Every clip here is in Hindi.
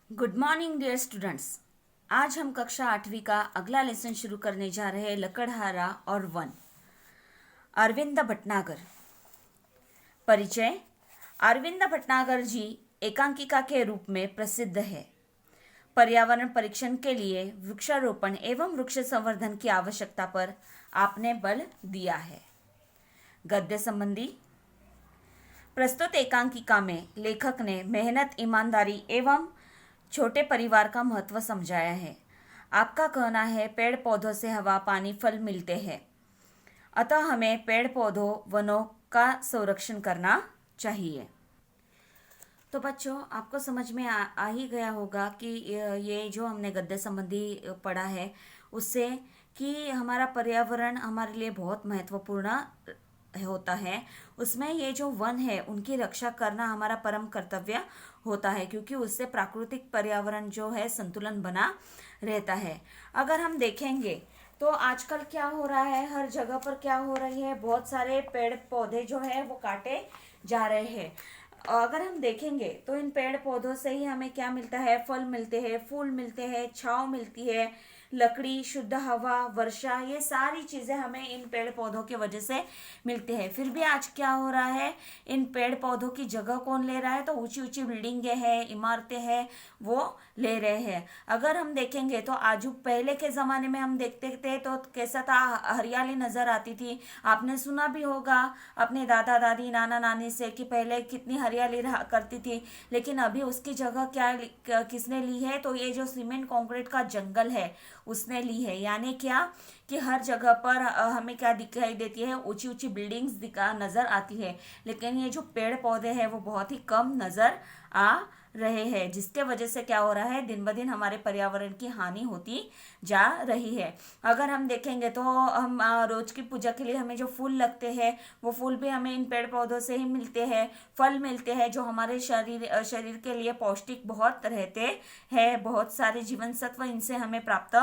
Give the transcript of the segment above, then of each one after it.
Good morning dear students. आज हम कक्षा 8वीं का अगला लेसन शुरू करने जा रहे हैं। लकड़हारा और वन। अरविंद भटनागर। परिचय। अरविंद भटनागर जी एकांकिका के रूप में प्रसिद्ध है। पर्यावरण परीक्षण के लिए वृक्षारोपण एवं वृक्ष संवर्धन की आवश्यकता पर आपने बल दिया है। गद्य संबंधी। प्रस्तुत एकांकिका में लेखक ने मेहनत, ईमानदारी एवं छोटे परिवार का महत्व समझाया है। आपका कहना है पेड़ पौधों से हवा, पानी, फल मिलते हैं, अतः हमें पेड़ पौधों, वनों का संरक्षण करना चाहिए। तो बच्चों, आपको समझ में आ ही गया होगा कि ये जो हमने गद्य संबंधी पढ़ा है उससे कि हमारा पर्यावरण हमारे लिए बहुत महत्वपूर्ण होता है। उसमें ये जो वन है उनकी रक्षा करना हमारा परम कर्तव्य होता है, क्योंकि उससे प्राकृतिक पर्यावरण जो है संतुलन बना रहता है। अगर हम देखेंगे तो आजकल क्या हो रहा है, हर जगह पर क्या हो रही है, बहुत सारे पेड़ पौधे जो है वो काटे जा रहे हैं। अगर हम देखेंगे तो इन पेड़ पौधों से ही हमें क्या मिलता है, फल मिलते हैं, फूल मिलते हैं, छांव मिलती है, लकड़ी, शुद्ध हवा, वर्षा, ये सारी चीजें हमें इन पेड़ पौधों की वजह से मिलती है। फिर भी आज क्या हो रहा है, इन पेड़ पौधों की जगह कौन ले रहा है, तो ऊंची ऊंची बिल्डिंगें हैं, इमारतें हैं, वो ले रहे हैं। अगर हम देखेंगे तो आज पहले के जमाने में हम देखते थे तो कैसा था, हरियाली नजर आती थी। आपने सुना भी होगा अपने दादा दादी, नाना नानी से कि पहले कितनी हरियाली रहा करती थी, लेकिन अभी उसकी जगह क्या किसने ली है, तो ये जो सीमेंट कंक्रीट का जंगल है उसने ली है। यानी क्या कि हर जगह पर हमें क्या दिखाई देती है, ऊंची ऊंची बिल्डिंग्स दिखा नजर आती है, लेकिन ये जो पेड़ पौधे हैं वो बहुत ही कम नजर आ रहे हैं, जिसके वजह से क्या हो रहा है, दिन ब दिन हमारे पर्यावरण की हानि होती जा रही है। अगर हम देखेंगे तो हम रोज की पूजा के लिए हमें जो फूल लगते हैं वो फूल भी हमें इन पेड़ पौधों से ही मिलते हैं। फल मिलते हैं जो हमारे शरीर के लिए पौष्टिक बहुत रहते हैं, बहुत सारे जीवन सत्व इनसे हमें प्राप्त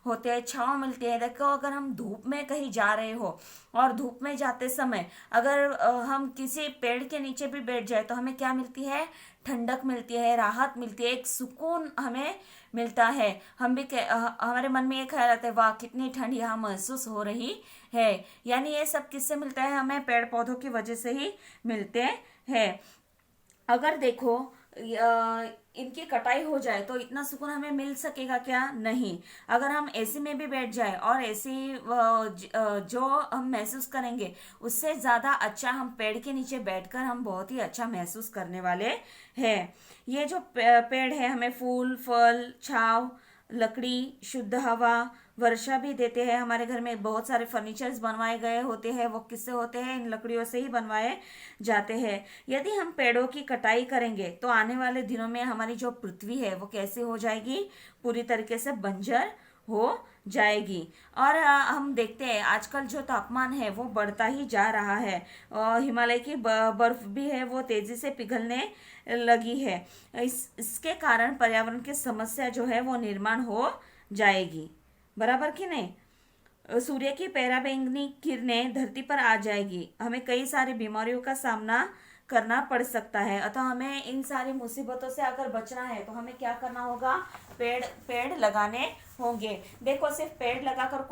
होते हैं। छांव मिलती है। देखो, अगर हम धूप में कहीं जा रहे हो और धूप में जाते समय अगर हम किसी पेड़ के नीचे भी बैठ जाए तो हमें क्या मिलती है, ठंडक मिलती है, राहत मिलती है, एक सुकून हमें मिलता है। हम भी हमारे मन में ये ख्याल आता है, वाह कितनी ठंड यहाँ महसूस हो रही है। यानी ये सब किससे मिलता है, हमें पेड़ पौधों की वजह से ही मिलते हैं। अगर देखो इनकी कटाई हो जाए तो इतना सुकून हमें मिल सकेगा क्या, नहीं। अगर हम एसी में भी बैठ जाए और एसी जो हम महसूस करेंगे उससे ज्यादा अच्छा हम पेड़ के नीचे बैठकर हम बहुत ही अच्छा महसूस करने वाले हैं। ये जो पेड़ है हमें फूल, फल, छांव, लकड़ी, शुद्ध हवा, वर्षा भी देते हैं। हमारे घर में बहुत सारे फर्नीचर्स बनवाए गए होते हैं, वो किससे होते हैं, इन लकड़ियों से ही बनवाए जाते हैं। यदि हम पेड़ों की कटाई करेंगे तो आने वाले दिनों में हमारी जो पृथ्वी है वो कैसे हो जाएगी, पूरी तरीके से बंजर हो जाएगी। और हम देखते हैं आजकल जो तापमान है वो बढ़ता ही जा रहा है। हिमालय की बर्फ भी है वो तेजी से पिघलने लगी है। इसके कारण पर्यावरण की समस्या जो है वो निर्माण हो जाएगी, बराबर कि नहीं। सूर्य की पराबैंगनी किरणें धरती पर आ जाएगी, हमें कई सारी बीमारियों का सामना करना पड़ सकता है। अतः हमें इन सारी मुसीबतों से अगर बचना है तो हमें क्या करना होगा, पेड़ पेड़ लगाने होंगे। देखो, सिर्फ पेड़ लगाकर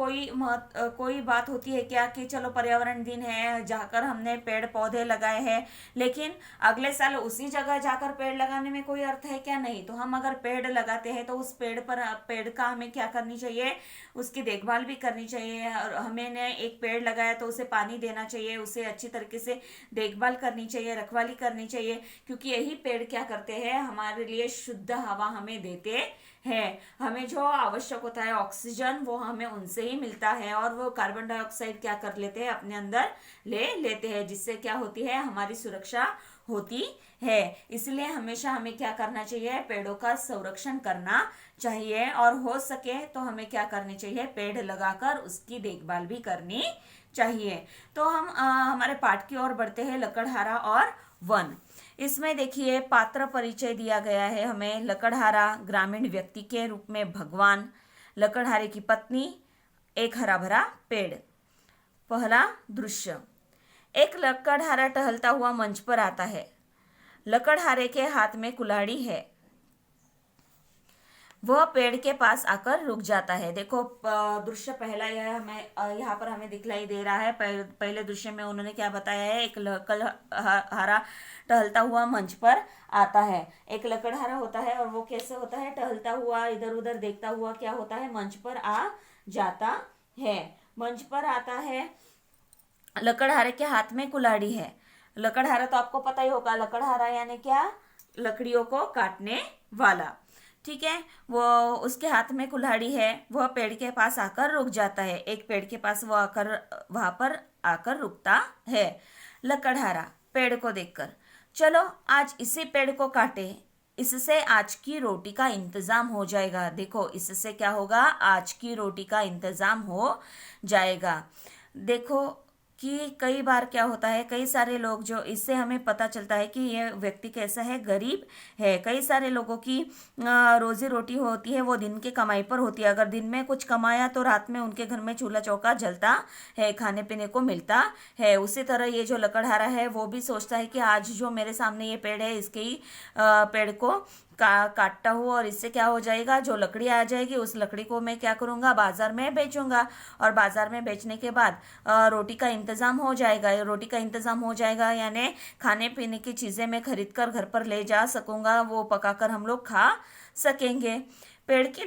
कोई बात होती है क्या कि चलो पर्यावरण दिन है जाकर हमने पेड़ पौधे लगाए हैं, लेकिन अगले साल उसी जगह जाकर पेड़ लगाने में कोई अर्थ है क्या, नहीं। तो हम अगर पेड़ लगाते हैं तो उस पेड़ का हमें क्या करनी चाहिए, उसकी देखभाल भी करनी चाहिए। और हमने एक पेड़ लगाया तो उसे पानी देना चाहिए, उसे अच्छी तरीके से देखभाल करनी चाहिए, रखवाली करनी चाहिए, क्योंकि यही पेड़ क्या करते हैं, हमारे लिए शुद्ध हवा हमें देते हैं। हमें जो आवश्यक होता है ऑक्सीजन वो हमें उनसे ही मिलता है, और वो कार्बन डाइऑक्साइड क्या कर लेते हैं, अपने अंदर ले लेते हैं, जिससे क्या होती है, हमारी सुरक्षा होती है। इसलिए हमेशा हमें क्या करना चाहिए, पेड़ों का संरक्षण करना चाहिए, और हो सके तो हमें क्या करनी चाहिए, पेड़ लगाकर उसकी देखभाल भी करनी चाहिए। तो हम हमारे पाठ की ओर बढ़ते हैं, लकड़हारा और वन। इसमें देखिए पात्र परिचय दिया गया है हमें। लकड़हारा ग्रामीण व्यक्ति के रूप में भगवान, लकड़हारे की पत्नी, एक हरा भरा पेड़। पहला दृश्य, एक लकड़हारा टहलता हुआ मंच पर आता है। लकड़हारे के हाथ में कुल्हाड़ी है। वह पेड़ के पास आकर रुक जाता है। देखो दृश्य पहला यह हमें यहाँ पर हमें दिखलाई दे रहा है। पहले दृश्य में उन्होंने क्या बताया है, एक लकड़हारा टहलता हुआ मंच पर आता है। एक लकड़हारा होता है और वो कैसे होता है, टहलता हुआ इधर उधर देखता हुआ क्या होता है, मंच पर आ जाता है। मंच पर आता है, लकड़हारे के हाथ में कुल्हाड़ी है। लकड़हारा तो आपको पता ही होगा, लकड़हारा यानी क्या, लकड़ियों को काटने वाला। ठीक है, वो उसके हाथ में कुल्हाड़ी है। वह पेड़ के पास आकर रुक जाता है। एक पेड़ के पास वो आकर वहां पर आकर रुकता है। लकड़हारा पेड़ को देखकर, चलो आज इसी पेड़ को काटे, इससे आज की रोटी का इंतजाम हो जाएगा। देखो इससे क्या होगा, आज की रोटी का इंतजाम हो जाएगा। देखो कि कई बार क्या होता है, कई सारे लोग, जो इससे हमें पता चलता है कि ये व्यक्ति कैसा है, गरीब है। कई सारे लोगों की रोजी रोटी होती है वो दिन की कमाई पर होती है। अगर दिन में कुछ कमाया तो रात में उनके घर में चूल्हा चौका जलता है, खाने पीने को मिलता है। उसी तरह ये जो लकड़हारा है वो भी सोचता है कि आज जो मेरे सामने ये पेड़ है, इसके ही पेड़ को काटता हूँ और इससे क्या हो जाएगा, जो लकड़ी आ जाएगी उस लकड़ी को मैं क्या करूँगा, बाजार में बेचूंगा। और बाजार में बेचने के बाद रोटी का इंतजाम हो जाएगा। रोटी का इंतजाम हो जाएगा यानी खाने पीने की चीज़ें मैं खरीद कर घर पर ले जा सकूँगा, वो पकाकर हम लोग खा सकेंगे। पेड़ की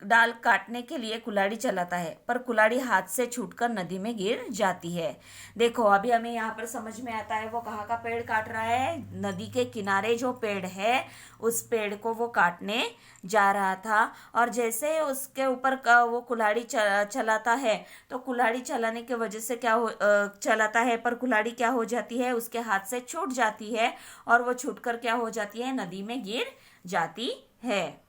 डाल काटने के लिए कुल्हाड़ी चलाता है, पर कुल्हाड़ी हाथ से छूटकर नदी में गिर जाती है। देखो अभी हमें यहाँ पर समझ में आता है वो कहाँ का पेड़ काट रहा है, नदी के किनारे जो पेड़ है उस पेड़ को वो काटने जा रहा था। और जैसे उसके ऊपर वो कुल्हाड़ी चलाता है तो कुल्हाड़ी चलाने की वजह से क्या चलाता है, पर कुल्हाड़ी क्या हो जाती है, उसके हाथ से छूट जाती है और वो छूटकर क्या हो जाती है, नदी में गिर जाती है।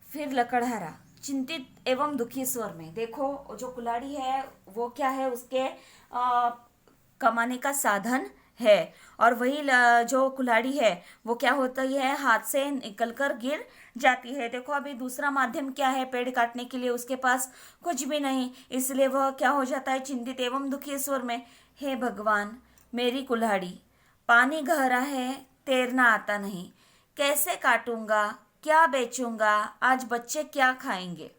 फिर लकड़हारा चिंतित एवं दुखी स्वर में, देखो जो कुल्हाड़ी है वो क्या है, उसके कमाने का साधन है। और वही जो कुल्हाड़ी है वो क्या होता है, हाथ से निकलकर गिर जाती है। देखो अभी दूसरा माध्यम क्या है पेड़ काटने के लिए, उसके पास कुछ भी नहीं, इसलिए वह क्या हो जाता है, चिंतित एवं दुखी स्वर में, हे भगवान मेरी कुल्हाड़ी, पानी गहरा है, तैरना आता नहीं, कैसे काटूंगा, क्या बेचूंगा, आज बच्चे क्या खाएंगे।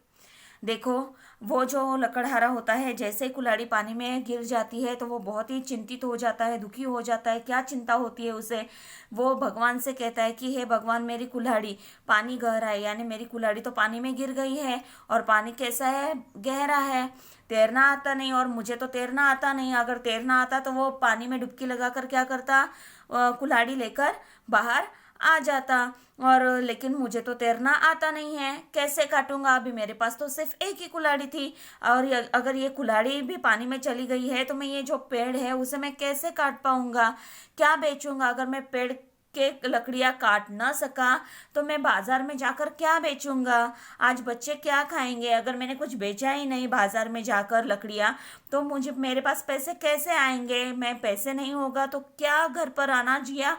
देखो वो जो लकड़हारा होता है, जैसे ही कुल्हाड़ी पानी में गिर जाती है तो वो बहुत ही चिंतित हो जाता है, दुखी हो जाता है। क्या चिंता होती है उसे, वो भगवान से कहता है कि हे भगवान मेरी कुल्हाड़ी, पानी गहरा है यानी मेरी कुल्हाड़ी तो पानी में गिर गई है और पानी कैसा है, गहरा है, तैरना आता नहीं, और मुझे तो तैरना आता नहीं। अगर तैरना आता तो वो पानी में डुबकी लगाकर क्या करता, कुल्हाड़ी लेकर बाहर आ जाता। और लेकिन मुझे तो तैरना आता नहीं है, कैसे काटूंगा, अभी मेरे पास तो सिर्फ एक ही कुल्हाड़ी थी और अगर ये कुल्हाड़ी भी पानी में चली गई है तो मैं ये जो पेड़ है उसे मैं कैसे काट पाऊंगा, क्या बेचूंगा। अगर मैं पेड़ के लकड़ियां काट ना सका तो मैं बाजार में जाकर क्या बेचूंगा, आज बच्चे क्या खाएंगे। अगर मैंने कुछ बेचा ही नहीं बाजार में जाकर लकड़ियां तो मुझे मेरे पास पैसे कैसे आएंगे, मैं पैसे नहीं होगा तो क्या घर पर अनाज या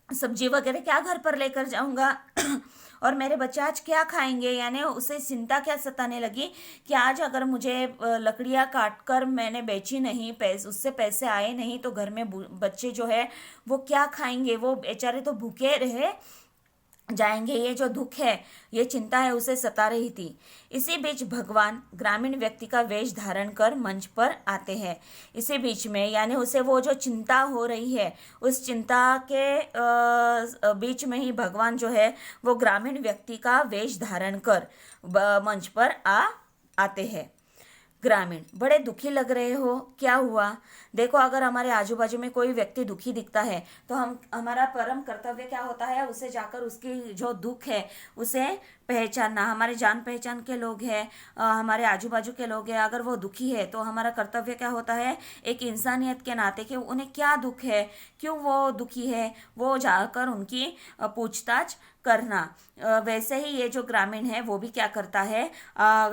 सब्जी वगैरह क्या घर पर लेकर जाऊंगा और मेरे बच्चे आज क्या खाएंगे। यानी उसे चिंता क्या सताने लगी कि आज अगर मुझे लकड़ियां काट कर मैंने बेची नहीं, उससे पैसे आए नहीं तो घर में बच्चे जो है वो क्या खाएंगे, वो बेचारे तो भूखे रहे जाएंगे। ये जो दुख है, ये चिंता है उसे सता रही थी। इसी बीच भगवान ग्रामीण व्यक्ति का वेश धारण कर मंच पर आते हैं। इसी बीच में यानी उसे वो जो चिंता हो रही है उस चिंता के बीच में ही भगवान जो है वो ग्रामीण व्यक्ति का वेश धारण कर मंच पर आते हैं। ग्रामीण, बड़े दुखी लग रहे हो, क्या हुआ। देखो अगर हमारे आजू बाजू में कोई व्यक्ति दुखी दिखता है तो हमारा परम कर्तव्य क्या होता है, उसे जाकर उसकी जो दुख है उसे पहचानना। हमारे जान पहचान के लोग हैं, हमारे आजू बाजू के लोग हैं, अगर वो दुखी है तो हमारा कर्तव्य क्या होता है, एक इंसानियत के नाते कि उन्हें क्या दुख है, क्यों वो दुखी है, वो जाकर उनकी पूछताछ करना। वैसे ही ये जो ग्रामीण है वो भी क्या करता है,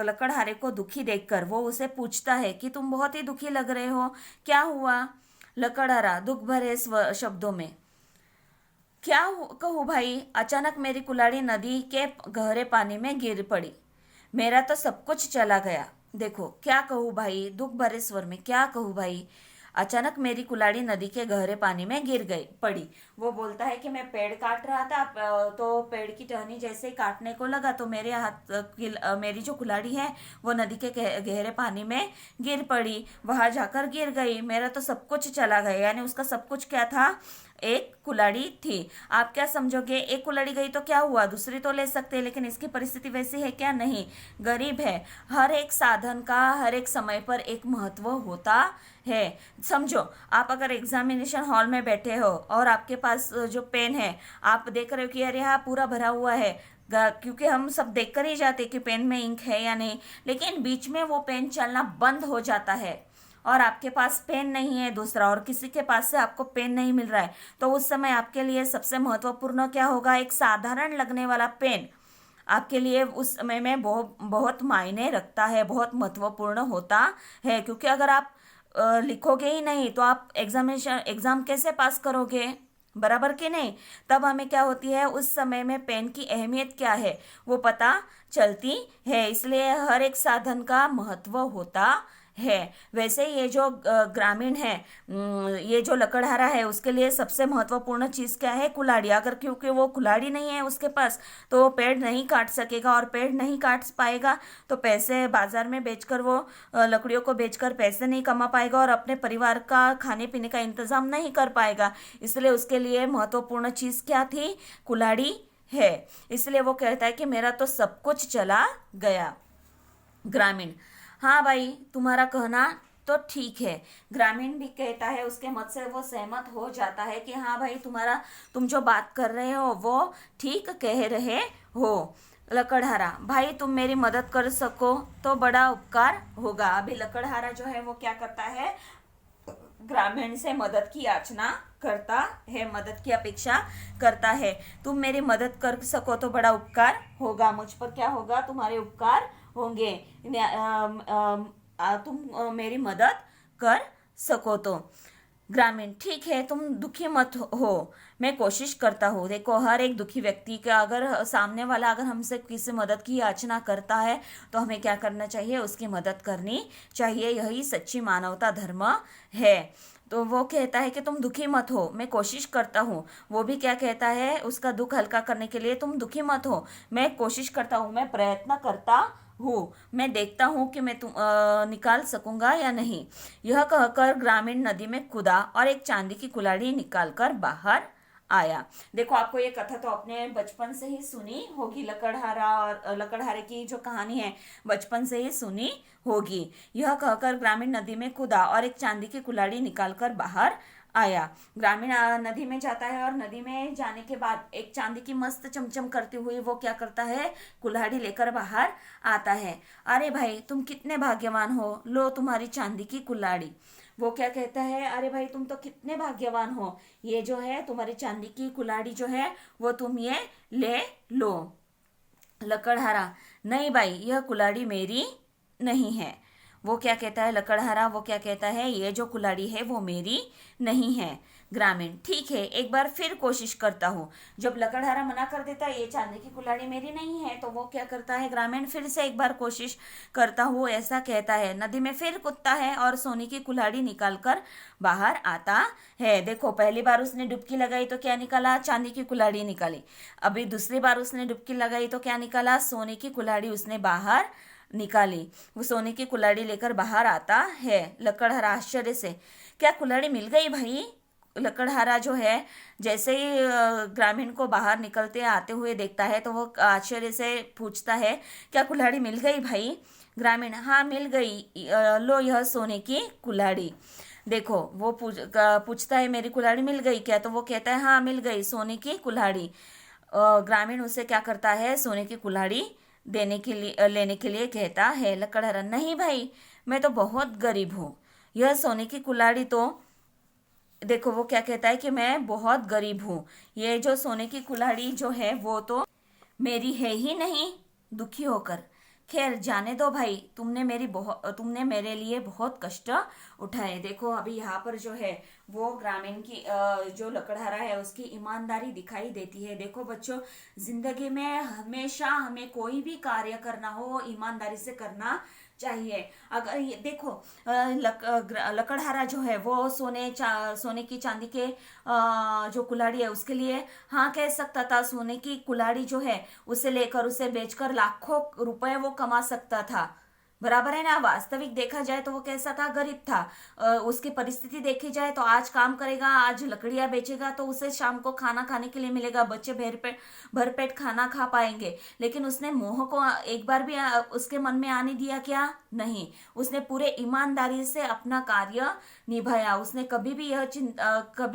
लकड़हारे को दुखी देखकर वो उसे पूछता है कि तुम बहुत ही दुखी लग रहे हो, क्या हुआ। लकड़हारा दुख भरे शब्दों में, क्या कहूँ भाई, अचानक मेरी कुल्हाड़ी नदी के गहरे पानी में गिर पड़ी, मेरा तो सब कुछ चला गया। देखो क्या कहूँ भाई, दुख भरे स्वर में क्या कहूँ भाई, अचानक मेरी कुल्हाड़ी नदी के गहरे पानी में गिर गई पड़ी। वो बोलता है कि मैं पेड़ काट रहा था, तो पेड़ की टहनी जैसे ही काटने को लगा तो मेरे मेरी जो कुल्हाड़ी है वो नदी के गहरे पानी में गिर पड़ी, वहां जाकर गिर गई। मेरा तो सब कुछ चला गया। यानी उसका सब कुछ क्या था? एक कुल्हाड़ी थी। आप क्या समझोगे? एक कुल्हाड़ी गई तो क्या हुआ, दूसरी तो ले सकते हैं, लेकिन इसकी परिस्थिति वैसी है क्या? नहीं, गरीब है। हर एक साधन का हर एक समय पर एक महत्व होता है। समझो, आप अगर एग्जामिनेशन हॉल में बैठे हो और आपके पास जो पेन है, आप देख रहे हो कि अरे हाँ पूरा भरा हुआ है, क्योंकि हम सब देख कर ही जाते कि पेन में इंक है या नहीं, लेकिन बीच में वो पेन चलना बंद हो जाता है और आपके पास पेन नहीं है दूसरा, और किसी के पास से आपको पेन नहीं मिल रहा है, तो उस समय आपके लिए सबसे महत्वपूर्ण क्या होगा? एक साधारण लगने वाला पेन आपके लिए उस समय में बहुत बहुत मायने रखता है, बहुत महत्वपूर्ण होता है। क्योंकि अगर आप लिखोगे ही नहीं तो आप एग्जाम कैसे पास करोगे? बराबर कि नहीं? तब हमें क्या होती है, उस समय में पेन की अहमियत क्या है वो पता चलती है। इसलिए हर एक साधन का महत्व होता है। वैसे ये जो ग्रामीण है, ये जो लकड़हारा है, उसके लिए सबसे महत्वपूर्ण चीज क्या है? कुल्हाड़ी। अगर क्योंकि वो कुल्हाड़ी नहीं है उसके पास तो वो पेड़ नहीं काट सकेगा, और पेड़ नहीं काट पाएगा तो पैसे बाजार में बेचकर वो लकड़ियों को बेचकर पैसे नहीं कमा पाएगा और अपने परिवार का खाने पीने का इंतजाम नहीं कर पाएगा। इसलिए उसके लिए महत्वपूर्ण चीज क्या थी? कुल्हाड़ी है। इसलिए वो कहता है कि मेरा तो सब कुछ चला गया। ग्रामीण: हाँ भाई, तुम्हारा कहना तो ठीक है। ग्रामीण भी कहता है, उसके मत से वो सहमत हो जाता है कि हाँ भाई, तुम जो बात कर रहे हो वो ठीक कह रहे हो। लकड़हारा: भाई तुम मेरी मदद कर सको तो बड़ा उपकार होगा। अभी लकड़हारा जो है वो क्या करता है? ग्रामीण से मदद की याचना करता है, मदद की अपेक्षा करता है। तुम मेरी मदद कर सको तो बड़ा उपकार होगा। मुझ पर क्या होगा? तुम्हारे उपकार होंगे। तुम मेरी मदद कर सको तो। ग्रामीण: ठीक है, तुम दुखी मत हो, मैं कोशिश करता हूँ। देखो, हर एक दुखी व्यक्ति का अगर सामने वाला अगर हमसे किसी मदद की याचना करता है तो हमें क्या करना चाहिए? उसकी मदद करनी चाहिए। यही सच्ची मानवता धर्म है। तो वो कहता है कि तुम दुखी मत हो, मैं कोशिश करता हूँ। वो भी क्या कहता है? उसका दुख हल्का करने के लिए, तुम दुखी मत हो, मैं कोशिश करता हूँ, मैं प्रयत्न करता हूँ, मैं देखता हूँ कि मैं निकाल सकूंगा या नहीं। यह कहकर ग्रामीण नदी में कूदा और एक चांदी की कुल्हाड़ी निकालकर बाहर आया। देखो, आपको ये कथा तो अपने बचपन से ही सुनी होगी। लकड़हारा और लकड़हारे की जो कहानी है बचपन से ही सुनी होगी। यह कहकर ग्रामीण नदी में कूदा और एक चांदी की कुल्हाड़ी निकालकर बाहर आया। ग्रामीण नदी में जाता है और नदी में जाने के बाद एक चांदी की मस्त चमचम करती हुई वो क्या करता है? कुल्हाड़ी लेकर बाहर आता है। अरे भाई, तुम कितने भाग्यवान हो, लो तुम्हारी चांदी की कुल्हाड़ी। वो क्या कहता है? अरे भाई, तुम तो कितने भाग्यवान हो, ये जो है तुम्हारी चांदी की कुल्हाड़ी जो है वो तुम ये ले लो। लकड़हारा: नहीं भाई, यह कुल्हाड़ी मेरी नहीं है। वो क्या कहता है? लकड़हारा वो क्या कहता है? ये जो कुल्हाड़ी है वो मेरी नहीं है। ग्रामीण: ठीक है, एक बार फिर कोशिश करता हूँ। जब लकड़हारा मना कर देता है ये चांदी की कुल्हाड़ी मेरी नहीं है, तो वो क्या करता है? ग्रामीण फिर से एक बार कोशिश करता हूँ ऐसा कहता है। नदी में फिर कूदता है और सोने की कुल्हाड़ी निकालकर बाहर आता है। देखो, पहली बार उसने डुबकी लगाई तो क्या निकाला? चांदी की कुल्हाड़ी निकाली। अभी दूसरी बार उसने डुबकी लगाई तो क्या निकाला? सोने की कुल्हाड़ी उसने बाहर निकाली। वो सोने की कुल्हाड़ी लेकर बाहर आता है। लकड़हारा आश्चर्य से: क्या कुल्हाड़ी मिल गई भाई? लकड़हारा जो है जैसे ही ग्रामीण को बाहर निकलते आते हुए देखता है तो वो आश्चर्य से पूछता है, क्या कुल्हाड़ी मिल गई भाई? ग्रामीण: हाँ मिल गई, लो यह सोने की कुल्हाड़ी। देखो, वो पूछता है मेरी कुल्हाड़ी मिल गई क्या? तो वो कहता है हाँ मिल गई, सोने की कुल्हाड़ी। ग्रामीण उसे क्या करता है? सोने की कुल्हाड़ी देने के लिए लेने के लिए कहता है। लकड़हारा: नहीं भाई, मैं तो बहुत गरीब हूँ, यह सोने की कुल्हाड़ी तो। देखो, वो क्या कहता है कि मैं बहुत गरीब हूँ, ये जो सोने की कुल्हाड़ी जो है वो तो मेरी है ही नहीं। दुखी होकर: खैर जाने दो भाई, तुमने मेरे लिए बहुत कष्ट उठाए। देखो, अभी यहाँ पर जो है वो ग्रामीण की जो लकड़हारा है उसकी ईमानदारी दिखाई देती है। देखो बच्चों, जिंदगी में हमेशा हमें कोई भी कार्य करना हो ईमानदारी से करना चाहिए। अगर ये देखो लकड़हारा जो है वो सोने की चांदी के जो कुल्हाड़ी है उसके लिए हाँ कह सकता था। सोने की कुल्हाड़ी जो है उसे लेकर उसे बेचकर लाखों रुपए वो कमा सकता था। बराबर है ना। वास्तविक देखा जाए तो वो कैसा था, गरीब था। उसकी परिस्थिति देखी जाए तो आज काम करेगा, आज लकड़ियां बेचेगा तो उसे शाम को खाना खाने के लिए मिलेगा, बच्चे भरपेट खाना खा पाएंगे। लेकिन उसने मोह को एक बार भी उसके मन में आने दिया क्या? नहीं। उसने पूरे ईमानदारी से अपना कार्य निभाया। उसने कभी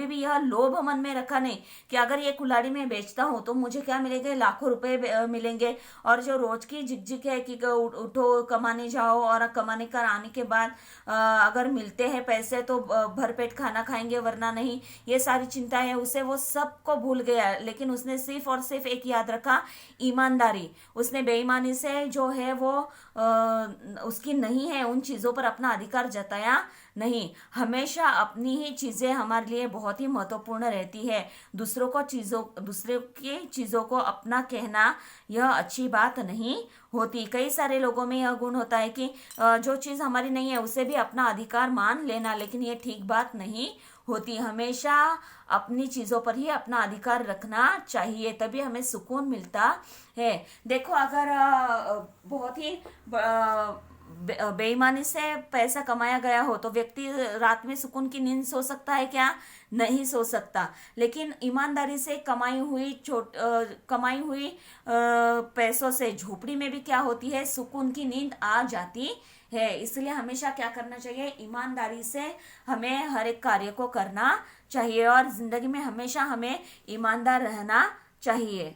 भी यह लोभ मन में रखा नहीं कि अगर ये कुल्हाड़ी में बेचता हूं तो मुझे क्या मिलेंगे, लाखों रुपए मिलेंगे। और जो रोज की झिकझिक है कि उठो कमाने जाओ और कमाने कर आने के बाद अगर मिलते हैं पैसे तो भरपेट खाना खाएंगे वरना नहीं, ये सारी चिंताएं उसे वो सबको भूल गया। लेकिन उसने सिर्फ और सिर्फ एक याद रखा, ईमानदारी। उसने बेईमानी से जो है वो उसकी नहीं है उन चीजों पर अपना अधिकार जताया नहीं। हमेशा अपनी ही चीजें हमारे लिए बहुत ही महत्वपूर्ण रहती है। दूसरे की चीजों को अपना कहना यह अच्छी बात नहीं होती। कई सारे लोगों में यह गुण होता है कि जो चीज हमारी नहीं है उसे भी अपना अधिकार मान लेना, लेकिन यह ठीक बात नहीं होती। हमेशा अपनी चीजों पर ही अपना अधिकार रखना चाहिए, तभी हमें सुकून मिलता है। देखो अगर बहुत ही बेईमानी से पैसा कमाया गया हो तो व्यक्ति रात में सुकून की नींद सो सकता है क्या? नहीं सो सकता। लेकिन ईमानदारी से कमाई हुई पैसों से झोपड़ी में भी क्या होती है, सुकून की नींद आ जाती है। इसलिए हमेशा क्या करना चाहिए, ईमानदारी से हमें हर एक कार्य को करना चाहिए और जिंदगी में हमेशा हमें ईमानदार रहना चाहिए।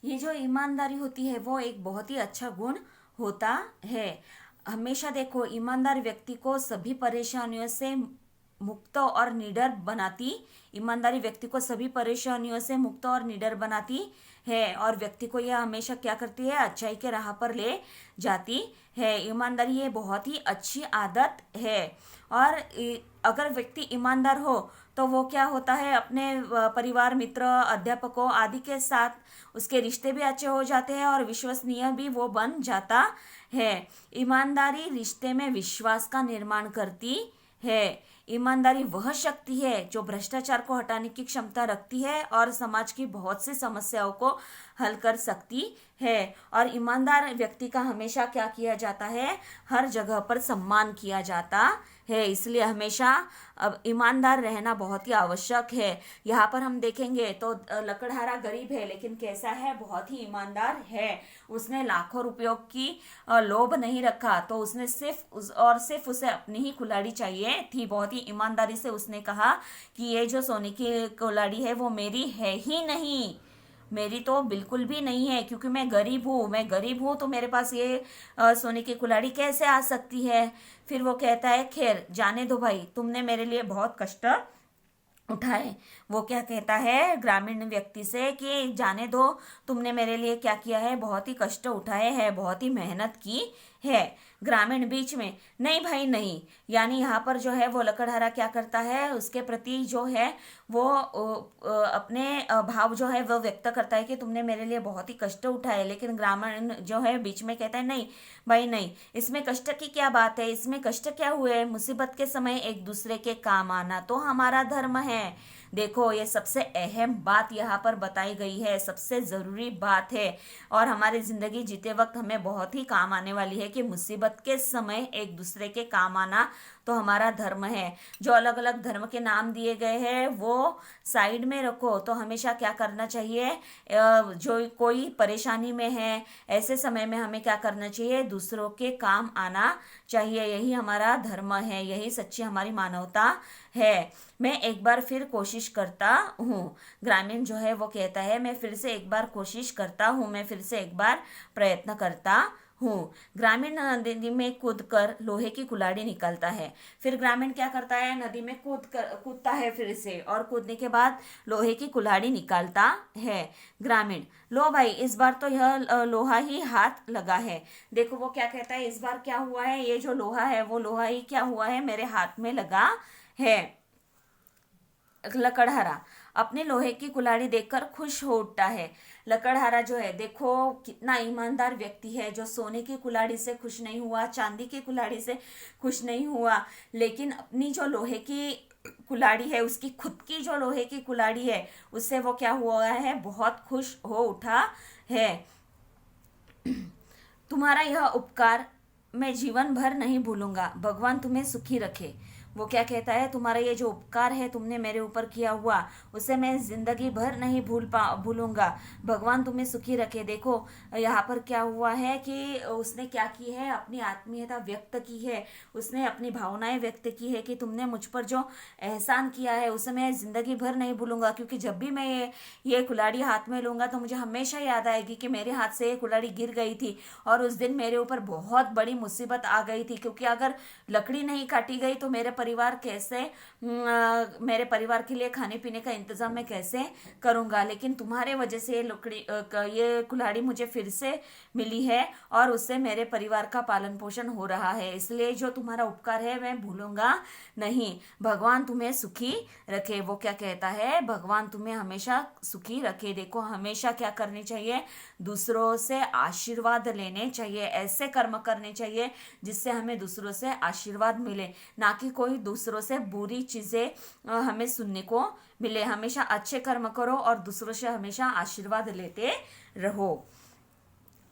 ये जो ईमानदारी होती है वो एक बहुत ही अच्छा गुण होता है। हमेशा देखो, ईमानदार व्यक्ति को सभी परेशानियों से मुक्त और निडर बनाती ईमानदारी व्यक्ति को सभी परेशानियों से मुक्त और निडर बनाती है और व्यक्ति को यह हमेशा क्या करती है, अच्छाई के राह पर ले जाती है। ईमानदारी ये बहुत ही अच्छी आदत है। और अगर व्यक्ति ईमानदार हो तो वो क्या होता है, अपने परिवार, मित्र, अध्यापकों आदि के साथ उसके रिश्ते भी अच्छे हो जाते हैं और विश्वसनीय भी वो बन जाता है। ईमानदारी रिश्ते में विश्वास का निर्माण करती है। ईमानदारी वह शक्ति है जो भ्रष्टाचार को हटाने की क्षमता रखती है और समाज की बहुत सी समस्याओं को हल कर सकती है। और ईमानदार व्यक्ति का हमेशा क्या किया जाता है, हर जगह पर सम्मान किया जाता है। इसलिए हमेशा अब ईमानदार रहना बहुत ही आवश्यक है। यहाँ पर हम देखेंगे तो लकड़हारा गरीब है लेकिन कैसा है, बहुत ही ईमानदार है। उसने लाखों रुपयों की लोभ नहीं रखा, तो उसने सिर्फ उसे अपनी ही कुल्हाड़ी चाहिए थी। बहुत ही ईमानदारी से उसने कहा कि ये जो सोने की कुल्हाड़ी है वो मेरी है ही नहीं, मेरी तो बिल्कुल भी नहीं है, क्योंकि मैं गरीब हूँ तो मेरे पास ये सोने की कुल्हाड़ी कैसे आ सकती है। फिर वो कहता है, खैर जाने दो भाई, तुमने मेरे लिए बहुत कष्ट उठाए। वो क्या कहता है ग्रामीण व्यक्ति से कि जाने दो, तुमने मेरे लिए क्या किया है, बहुत ही कष्ट उठाए हैं, बहुत ही मेहनत की है। ग्रामीण बीच में, नहीं भाई नहीं। यानी यहाँ पर जो है वो लकड़हारा क्या करता है, उसके प्रति जो है वो अपने भाव जो है वो व्यक्त करता है कि तुमने मेरे लिए बहुत ही कष्ट उठाए। लेकिन ग्रामीण जो है बीच में कहता है, नहीं भाई नहीं, इसमें कष्ट की क्या बात है, इसमें कष्ट क्या हुए, मुसीबत के समय एक दूसरे के काम आना तो हमारा धर्म है। देखो, ये सबसे अहम बात यहाँ पर बताई गई है, सबसे जरूरी बात है और हमारी जिंदगी जीते वक्त हमें बहुत ही काम आने वाली है कि मुसीबत के समय एक दूसरे के काम आना तो हमारा धर्म है। जो अलग अलग धर्म के नाम दिए गए हैं वो साइड में रखो, तो हमेशा क्या करना चाहिए, जो कोई परेशानी में है ऐसे समय में हमें क्या करना चाहिए, दूसरों के काम आना चाहिए। यही हमारा धर्म है, यही सच्ची हमारी मानवता है। मैं एक बार फिर कोशिश करता हूँ, ग्रामीण जो है वो कहता है, मैं फिर से एक बार कोशिश करता हूँ, मैं फिर से एक बार प्रयत्न करता हूँ। ग्रामीण नदी में कूदकर लोहे की कुल्हाड़ी निकालता है। फिर ग्रामीण क्या करता है, नदी में कूदता है फिर से, और कूदने के बाद लोहे की कुल्हाड़ी निकालता है। ग्रामीण, लो भाई इस बार तो यह लोहा ही हाथ लगा है। देखो वो क्या कहता है, इस बार क्या हुआ है, ये जो लोहा है वो लोहा ही क्या हुआ है, मेरे हाथ में लगा है। लकड़हारा अपने लोहे की कुल्हाड़ी देखकर खुश हो उठता है। लकड़हारा जो है देखो कितना ईमानदार व्यक्ति है, जो सोने की कुल्हाड़ी से खुश नहीं हुआ, चांदी की कुल्हाड़ी से खुश नहीं हुआ, लेकिन अपनी जो लोहे की कुल्हाड़ी है, उसकी खुद की जो लोहे की कुल्हाड़ी है, उससे वो क्या हुआ है, बहुत खुश हो उठा है। तुम्हारा यह उपकार मैं जीवन भर नहीं भूलूंगा, भगवान तुम्हें सुखी रखे। वो क्या कहता है, तुम्हारा ये जो उपकार है तुमने मेरे ऊपर किया हुआ, उसे मैं जिंदगी भर नहीं भूलूंगा, भगवान तुम्हें सुखी रखे। देखो यहाँ पर क्या हुआ है कि उसने क्या की है, अपनी आत्मीयता व्यक्त की है, उसने अपनी भावनाएं व्यक्त की है कि तुमने मुझ पर जो एहसान किया है उसे मैं जिंदगी भर नहीं भूलूंगा, क्योंकि जब भी मैं ये कुल्हाड़ी हाथ में लूंगा तो मुझे हमेशा याद आएगी कि मेरे हाथ से ये कुल्हाड़ी गिर गई थी और उस दिन मेरे ऊपर बहुत बड़ी मुसीबत आ गई थी, क्योंकि अगर लकड़ी नहीं काटी गई तो मेरे परिवार के लिए खाने पीने का इंतजाम मैं कैसे करूंगा। लेकिन तुम्हारे वजह से ये कुल्हाड़ी मुझे फिर से मिली है और उससे मेरे परिवार का पालन पोषण हो रहा है, इसलिए जो तुम्हारा उपकार है मैं भूलूंगा नहीं, भगवान तुम्हें सुखी रखे। वो क्या कहता है, भगवान तुम्हें हमेशा सुखी रखे। देखो हमेशा क्या करनी चाहिए, दूसरों से आशीर्वाद लेने चाहिए, ऐसे कर्म करने चाहिए जिससे हमें दूसरों से आशीर्वाद मिले, ना कि कोई दूसरों से बुरी चीजें हमें सुनने को मिले। हमेशा अच्छे कर्म करो और दूसरों से हमेशा आशीर्वाद लेते रहो।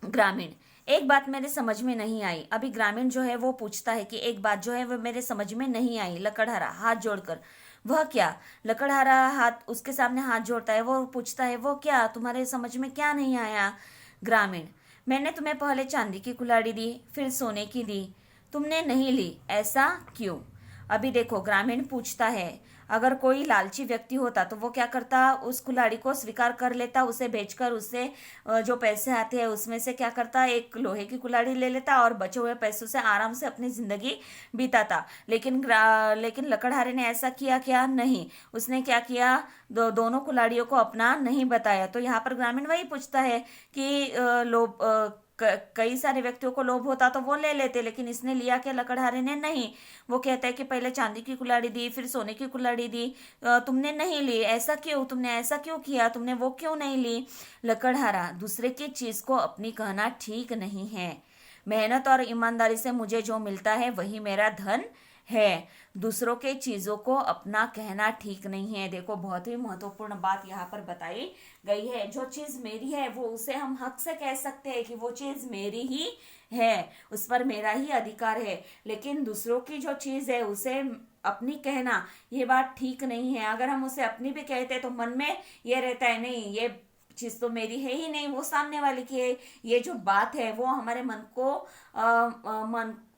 ग्रामीण, एक बात मेरे समझ में नहीं आई। अभी ग्रामीण जो है वो पूछता है कि एक बात जो है वो मेरे समझ में नहीं आई। लकड़हारा हाथ जोड़कर, वह क्या? लकड़हारा हाथ उसके सामने हाथ जोड़ता है, वो पूछता है वो क्या, तुम्हारे समझ में क्या नहीं आया? ग्रामीण, मैंने तुम्हें पहले चांदी की कुल्हाड़ी दी, फिर सोने की दी, तुमने नहीं ली, ऐसा क्यों? अभी देखो ग्रामीण पूछता है, अगर कोई लालची व्यक्ति होता तो वो क्या करता, उस कुल्हाड़ी को स्वीकार कर लेता, उसे बेचकर उससे जो पैसे आते हैं उसमें से क्या करता, एक लोहे की कुल्हाड़ी ले लेता और बचे हुए पैसों से आराम से अपनी जिंदगी बिताता। लेकिन लकड़हारे ने ऐसा किया क्या? नहीं। उसने क्या किया, दोनों कुल्हाड़ियों को अपना नहीं बताया। तो यहाँ पर ग्रामीण वही पूछता है कि कई सारे व्यक्तियों को लोभ होता तो वो ले लेते, लेकिन इसने लिया क्या? लकड़हारे ने नहीं। वो कहता है कि पहले चांदी की कुल्हाड़ी दी, फिर सोने की कुल्हाड़ी दी, तुमने नहीं ली, ऐसा क्यों? तुमने ऐसा क्यों किया? तुमने वो क्यों नहीं ली? लकड़हारा, दूसरे की चीज को अपनी कहना ठीक नहीं है। मेहनत और ईमानदारी से मुझे जो मिलता है वही मेरा धन है, दूसरों के चीजों को अपना कहना ठीक नहीं है। देखो बहुत ही महत्वपूर्ण बात यहाँ पर बताई गई है। जो चीज मेरी है वो उसे हम हक से कह सकते हैं कि वो चीज मेरी ही है, उस पर मेरा ही अधिकार है, लेकिन दूसरों की जो चीज है उसे अपनी कहना ये बात ठीक नहीं है। अगर हम उसे अपनी भी कहते हैं तो मन में ये रहता है, नहीं ये चीज तो मेरी है ही नहीं, वो सामने वाले की है। ये जो बात है वो हमारे मन को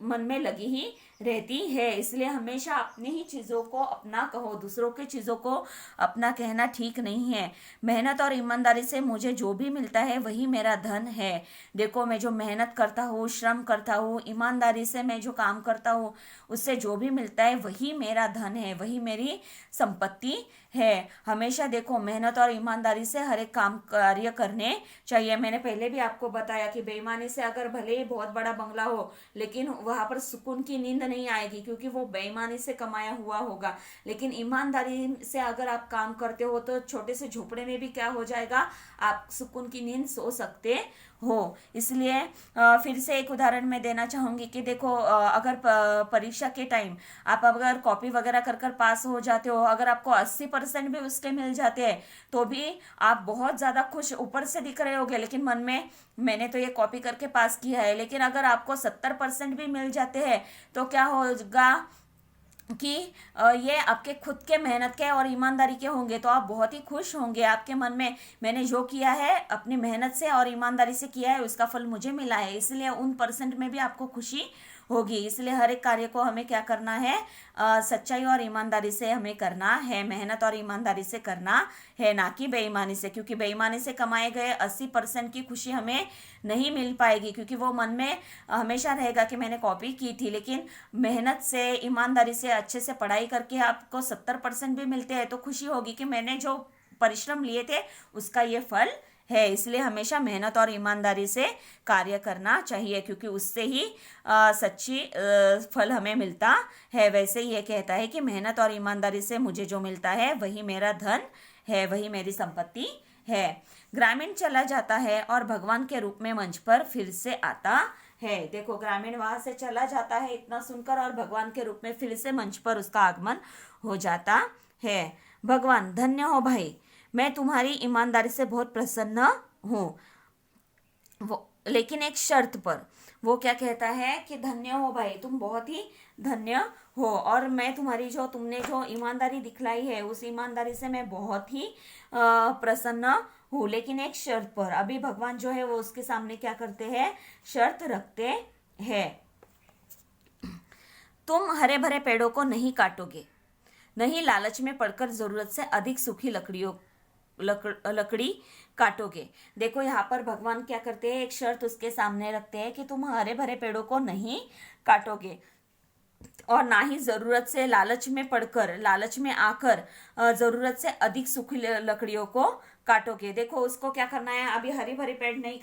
मन में लगी ही रहती है। इसलिए हमेशा अपनी ही चीजों को अपना कहो, दूसरों की चीजों को अपना कहना ठीक नहीं है। मेहनत और ईमानदारी से मुझे जो भी मिलता है वही मेरा धन है। देखो मैं जो मेहनत करता हूँ, श्रम करता हूँ, ईमानदारी से मैं जो काम करता हूँ, उससे जो भी मिलता है वही मेरा धन है, वही मेरी संपत्ति है। हमेशा देखो मेहनत और ईमानदारी से हर एक काम कार्य करने चाहिए। मैंने पहले भी आपको बताया कि बेईमानी से अगर भले ही बहुत बड़ा बंगला हो, लेकिन वहां पर सुकून की नींद नहीं आएगी, क्योंकि वो बेईमानी से कमाया हुआ होगा। लेकिन ईमानदारी से अगर आप काम करते हो तो छोटे से झोपड़े में भी क्या हो जाएगा, आप सुकून की नींद सो सकते हो। इसलिए फिर से एक उदाहरण मैं देना चाहूंगी कि देखो अगर परीक्षा के टाइम आप अगर कॉपी वगैरह कर कर पास हो जाते हो, अगर आपको 80% भी उसके मिल जाते हैं तो भी आप बहुत ज्यादा खुश ऊपर से दिख रहे होगे, लेकिन मन में मैंने तो ये कॉपी करके पास किया है। लेकिन अगर आपको 70% भी मिल जाते हैं तो क्या होगा कि ये आपके खुद के मेहनत के और ईमानदारी के होंगे, तो आप बहुत ही खुश होंगे। आपके मन में मैंने जो किया है अपनी मेहनत से और ईमानदारी से किया है, उसका फल मुझे मिला है, इसलिए उन % में भी आपको खुशी होगी। इसलिए हर एक कार्य को हमें क्या करना है, सच्चाई और ईमानदारी से हमें करना है, मेहनत और ईमानदारी से करना है, ना कि बेईमानी से। क्योंकि बेईमानी से कमाए गए 80% की खुशी हमें नहीं मिल पाएगी, क्योंकि वो मन में हमेशा रहेगा कि मैंने कॉपी की थी। लेकिन मेहनत से, ईमानदारी से, अच्छे से पढ़ाई करके आपको 70% भी मिलते हैं तो खुशी होगी कि मैंने जो परिश्रम लिए थे उसका ये फल है। इसलिए हमेशा मेहनत और ईमानदारी से कार्य करना चाहिए, क्योंकि उससे ही सच्ची फल हमें मिलता है। वैसे ही ये कहता है कि मेहनत और ईमानदारी से मुझे जो मिलता है वही मेरा धन है, वही मेरी संपत्ति है। ग्रामीण चला जाता है और भगवान के रूप में मंच पर फिर से आता है। देखो, ग्रामीण वहां से चला जाता है इतना सुनकर, और भगवान के रूप में फिर से मंच पर उसका आगमन हो जाता है। भगवान, धन्य हो भाई, मैं तुम्हारी ईमानदारी से बहुत प्रसन्न हूँ, वो लेकिन एक शर्त पर। वो क्या कहता है कि धन्य हो भाई, तुम बहुत ही धन्य हो, और मैं तुम्हारी तुमने जो ईमानदारी दिखलाई है उस ईमानदारी से मैं बहुत ही प्रसन्न हूँ, लेकिन एक शर्त पर। अभी भगवान जो है वो उसके सामने क्या करते हैं, शर्त रखते हैं। तुम हरे भरे पेड़ों को नहीं काटोगे, नहीं लालच में पड़कर जरूरत से अधिक सूखी लकड़ी काटोगे। देखो, यहाँ पर भगवान क्या करते हैं, एक शर्त उसके सामने रखते हैं कि तुम हरे भरे पेड़ों को नहीं काटोगे, और ना ही जरूरत से लालच में पड़कर, लालच में आकर जरूरत से अधिक सूखी लकड़ियों को काटोगे। देखो, उसको क्या करना है, अभी हरी भरी पेड़ नहीं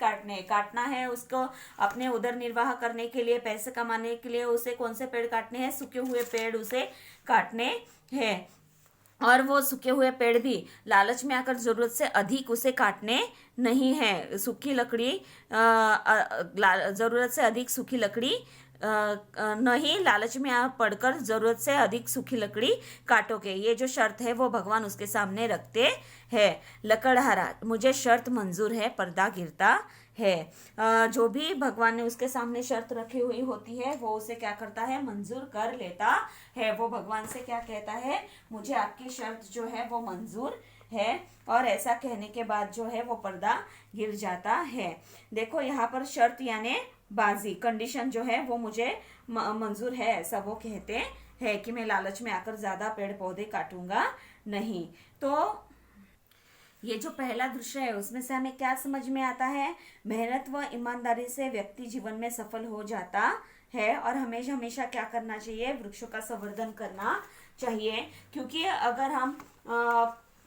काटना है उसको अपने उदर निर्वाह करने के लिए, पैसे कमाने के लिए उसे कौन से पेड़ काटने हैं, सूखे हुए पेड़ उसे काटने हैं। और वो सूखे हुए पेड़ भी लालच में आकर जरूरत से अधिक उसे काटने नहीं है। सूखी लकड़ी जरूरत से अधिक सूखी लकड़ी नहीं, लालच में आप पड़कर जरूरत से अधिक सूखी लकड़ी काटोगे। ये जो शर्त है वो भगवान उसके सामने रखते हैं। लकड़हारा, मुझे शर्त मंजूर है, पर्दा गिरता है। जो भी भगवान ने उसके सामने शर्त रखी हुई होती है वो उसे क्या करता है, मंजूर कर लेता है। वो भगवान से क्या कहता है, मुझे आपकी शर्त जो है वो मंजूर है, और ऐसा कहने के बाद जो है वो पर्दा गिर जाता है। देखो, यहाँ पर शर्त यानी बाजी, कंडीशन जो है वो मुझे मंजूर है, ऐसा वो कहते हैं कि मैं लालच में आकर ज्यादा पेड़ पौधे काटूंगा नहीं। तो ये जो पहला दृश्य है उसमें से हमें क्या समझ में आता है, मेहनत व ईमानदारी से व्यक्ति जीवन में सफल हो जाता है, और हमेशा हमेशा क्या करना चाहिए, वृक्षों का संवर्धन करना चाहिए। क्योंकि अगर हम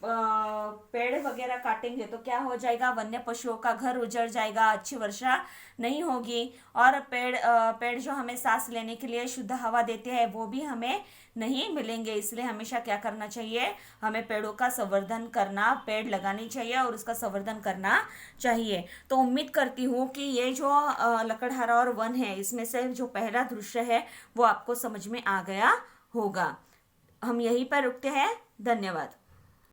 पेड़ वगैरह काटेंगे तो क्या हो जाएगा, वन्य पशुओं का घर उजड़ जाएगा, अच्छी वर्षा नहीं होगी, और पेड़ जो हमें सांस लेने के लिए शुद्ध हवा देते हैं वो भी हमें नहीं मिलेंगे। इसलिए हमेशा क्या करना चाहिए, हमें पेड़ों का संवर्धन करना, पेड़ लगानी चाहिए और उसका संवर्धन करना चाहिए। तो उम्मीद करती हूँ कि ये जो लकड़हारा और वन है इसमें से जो पहला दृश्य है वो आपको समझ में आ गया होगा। हम यहीं पर रुकते हैं। धन्यवाद।